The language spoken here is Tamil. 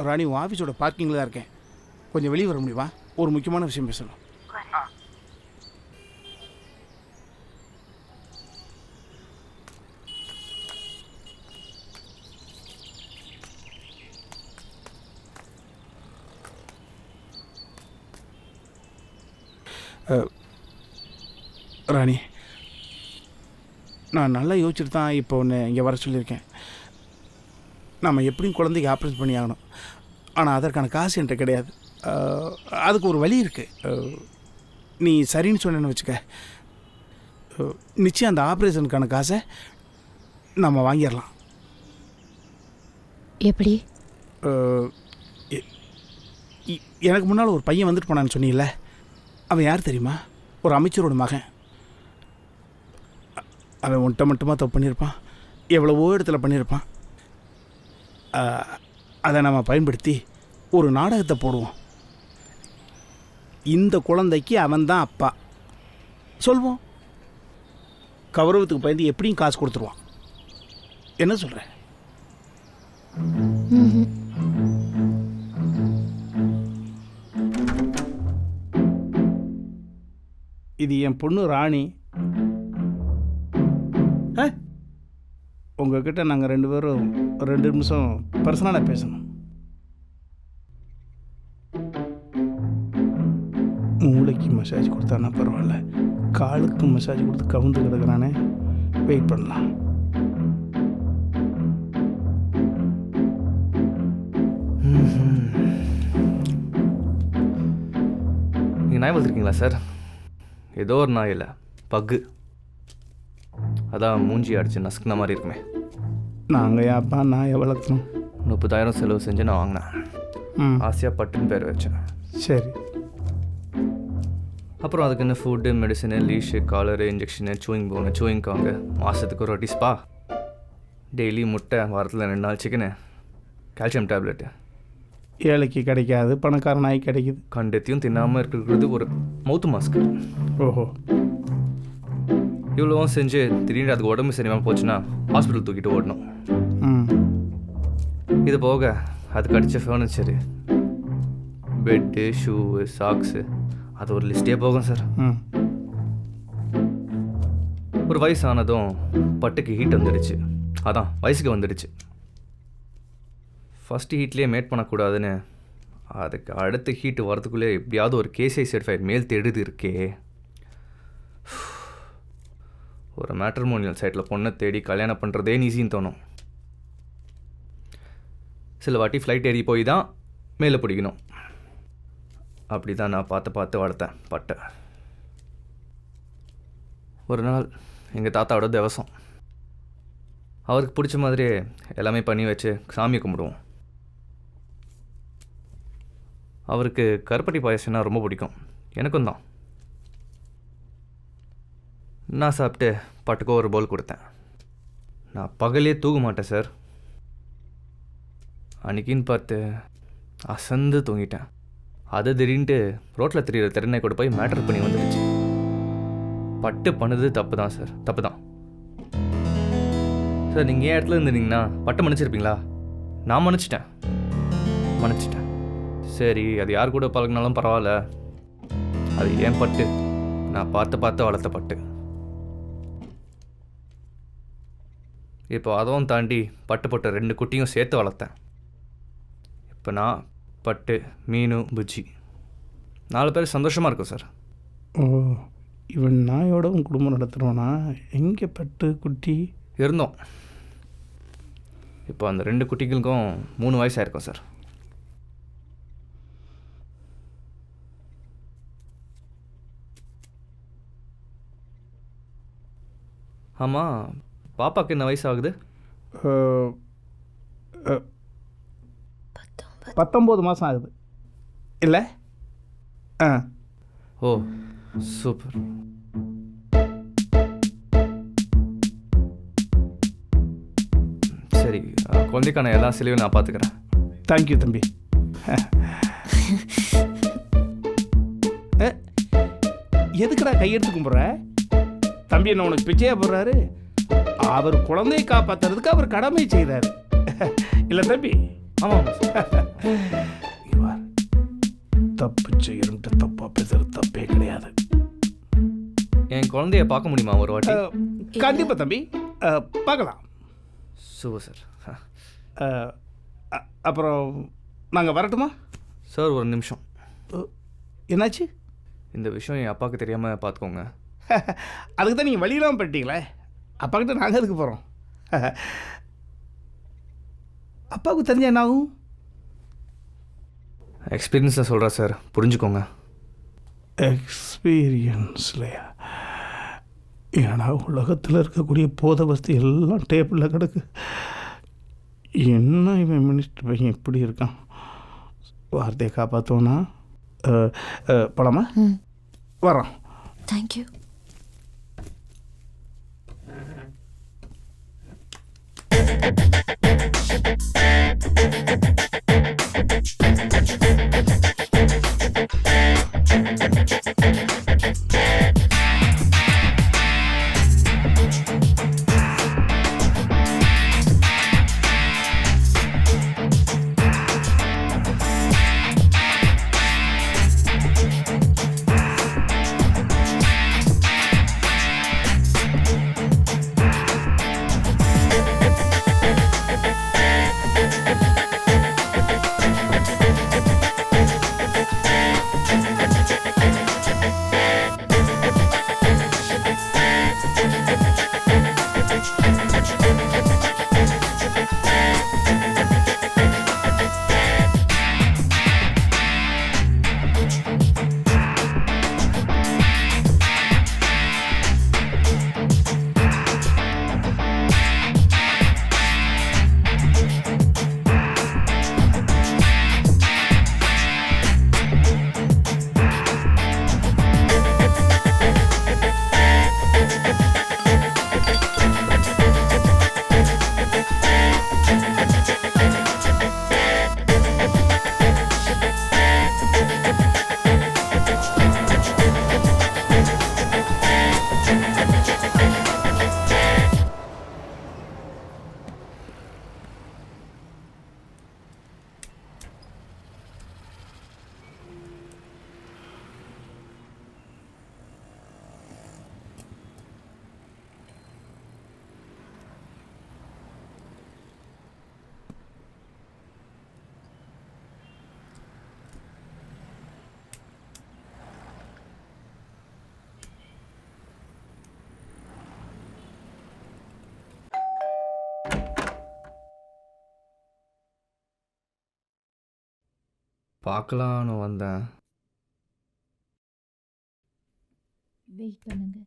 ராணி உன் ஆஃபீஸோட பார்க்கிங்கில் தான் இருக்கேன். கொஞ்சம் வெளியே வர முடியுமா? ஒரு முக்கியமான விஷயம் பேசணும். ராணி, நான் நல்லா யோசிச்சுட்டு தான் இப்போ ஒன்று இங்கே வர சொல்லியிருக்கேன். நம்ம எப்படியும் குழந்தைக்கு ஆப்ரேட் பண்ணி ஆகணும். ஆனால் அதற்கான காசு என்கிட்ட கிடையாது. அதுக்கு ஒரு வழி இருக்குது. நீ சரின்னு சொன்னேன்னு வச்சுக்க, நிச்சயம் அந்த ஆப்ரேஷனுக்கான காசை நம்ம வாங்கிடலாம். எப்படி? எனக்கு முன்னால் ஒரு பையன் வந்துட்டு போனான்னு சொன்னீங்களே, அவன் யார் தெரியுமா? ஒரு அமைச்சரோட மகன். அவன் ஒன்றை மட்டுமா தப்பு பண்ணியிருப்பான், எவ்வளவோ இடத்துல பண்ணியிருப்பான். அதை நம்ம பயன்படுத்தி ஒரு நாடகத்தை போடுவோம். இந்த குழந்தைக்கு அவன் தான் அப்பா சொல்வோம். கௌரவத்துக்கு பயந்து எப்படியும் காசு கொடுத்துருவான். என்ன சொல்கிற? இது என் பொண்ணு ராணி. உங்ககிட்ட நாங்கள் 2 பேரும் 2 நிமிஷம் பர்சனலாக பேசணும். மூளைக்கு மசாஜ் கொடுத்தானா பரவாயில்ல, காலுக்கு மசாஜ் கொடுத்து கவுந்து கிடக்குறானே. வெயிட் பண்ணலாம். நீங்கள் நாய் வளர்த்துருக்கீங்களா சார்? ஏதோ ஒரு நாய் இல்லை, பக்கு. அதான் மூஞ்சி அடிச்சு நசுக்குன மாதிரி இருக்குமே. நாங்கள் யாப்பா நாயை வளர்க்கணும்? 30,000 செலவு செஞ்சு நான் வாங்கினேன். ஆசையாக பட்டுன்னு பேர் வச்சேன். சரி. அப்புறம் அதுக்கு என்ன food, medicine, leash, collar, injection, chewing bone, chewing காங்க, மாதத்துக்கு ஒரு வாட்டி ஸ்பா, டெய்லி முட்டை, வாரத்தில் 2 நாள் சிக்கனு, கால்சியம் டேப்லெட்டு. ஏழைக்கு கிடைக்காது, பணக்கார நாய் கிடைக்குது. கண்டத்தையும் தின்னாமல் இருக்கிறது ஒரு மவுத்து மாஸ்க்கு. ஓஹோ. இவ்வளோவும் செஞ்சு திடீர்னு அதுக்கு உடம்பு சரியாமல் போச்சுன்னா ஹாஸ்பிட்டல் தூக்கிட்டு ஓடணும். இது போக அதுக்கு அடித்த ஃபர்னிச்சரு, பெட்டு, ஷூவு, சாக்ஸு, அது ஒரு லிஸ்ட்டே போகும் சார். ஒரு வயசானதும் பட்டுக்கு ஹீட் வந்துடுச்சு. அதான் வயசுக்கு வந்துடுச்சு. ஃபஸ்ட்டு ஹீட்லேயே மேட் பண்ணக்கூடாதுன்னு அதுக்கு அடுத்த ஹீட்டு வரதுக்குள்ளே எப்படியாவது ஒரு கேசிஐ சர்டிஃபைட் மேல் தேடுது இருக்கே. ஒரு மேட்ரிமோனியல் சைட்டில் பொண்ணை தேடி கல்யாணம் பண்ணுறதே ஈஸின்னு தோணும். சில வாட்டி ஃப்ளைட் ஏறி போய் தான் மேலே பிடிக்கணும். அப்படி தான் நான் பார்த்து வளர்த்தேன் பட்டை. ஒரு நாள் எங்கள் தாத்தாவோட திவசம். அவருக்கு பிடிச்ச மாதிரியே எல்லாமே பண்ணி வச்சு சாமி கும்பிடுவோம். அவருக்கு கருப்பட்டி பாயசம்னா ரொம்ப பிடிக்கும், எனக்கும் தான். நான் சாப்பிட்டு பட்டுக்கோ ஒரு பவுல் கொடுத்தேன். நான் பகலே தூங்க மாட்டேன் சார். அன்றைக்கின்னு பார்த்து அசந்து தூங்கிட்டேன். அது திடீர்னுட்டு ரோட்டில் தெரியுற திறனை கூட போய் மேட்டர் பண்ணி வந்துடுச்சு. பட்டு பண்ணது தப்பு தான் சார், தப்பு தான் சார். நீங்கள் ஏன் இடத்துல இருந்தீங்கன்னா பட்டை மன்னிச்சிருப்பீங்களா? நான் மன்னிச்சிட்டேன். சரி, அது யார் கூட பழகினாலும் பரவாயில்ல, அது ஏன் பட்டு, நான் பார்த்து வளர்த்த பட்டு. இப்போ அதுவும் தாண்டி பட்டு போட்ட 2 குட்டியும் சேர்த்து வளர்த்தேன். இப்போ நான், பட்டு, மீனு, புஜ்ஜி 4 பேர் சந்தோஷமாக இருக்கும் சார். ஓ, இவன் நாயோட உன் குடும்பம் நடத்துகிறோன்னா? எங்கே பட்டு குட்டி இருந்தோம். இப்போ அந்த 2 குட்டிகளுக்கும் 3 வயசு ஆயிருக்கும் சார். ஆமாம், பாப்பாவுக்கு என்ன வயசு ஆகுது? 19 மாதம் ஆகுது இல்லை? ஓ, சூப்பர். சரி, குழந்தைக்கான எல்லா செலவையும் நான் பார்த்துக்கிறேன். தேங்க்யூ தம்பி. எதுக்குடா கையெடுத்து கும்பிட்ற? தம்பி என்ன உனக்கு பிச்சையா போடுறாரு? அவர் குழந்தையை காப்பாற்றுறதுக்கு அவர் கடமை செய்கிறார் இல்லை தம்பி? ஆமாம் சார். இங்க பாரு, தப்பு செய்யறன்ட்டு தப்பா பேசுறது தப்பே கிடையாது. என் குழந்தைய பார்க்க முடியுமா ஒரு வாட்டி? கண்டிப்பா தம்பி, பார்க்கலாம். Super sir. அப்புறம் நாங்கள் வரட்டுமா? சார் ஒரு நிமிஷம். என்னாச்சு? இந்த விஷயம் என் அப்பாவுக்கு தெரியாமல் பார்த்துக்கோங்க. அதுக்கு தான் நீங்கள் வழியெல்லாம் பண்ணிட்டீங்களே, அப்பா கிட்ட நாங்கள் எதுக்கு போகிறோம்? அப்பாவுக்கு தெரிஞ்ச என்ன ஆகும்? எக்ஸ்பீரியன்ஸாக சொல்கிறேன் சார், புரிஞ்சுக்கோங்க. எக்ஸ்பீரியன்ஸ்லையா? ஏன்னா உலகத்தில் இருக்கக்கூடிய போத வஸ்து எல்லாம் டேபிளில் கிடக்கு. என்ன இவன் மினிஸ்டர் பையன் இப்படி இருக்கான்? வார்த்தையை காப்பாற்றோன்னா பழமா வரோம். தேங்க்யூ. பார்க்கலான்னு வந்தேன். வெயிட் பண்ணுங்க.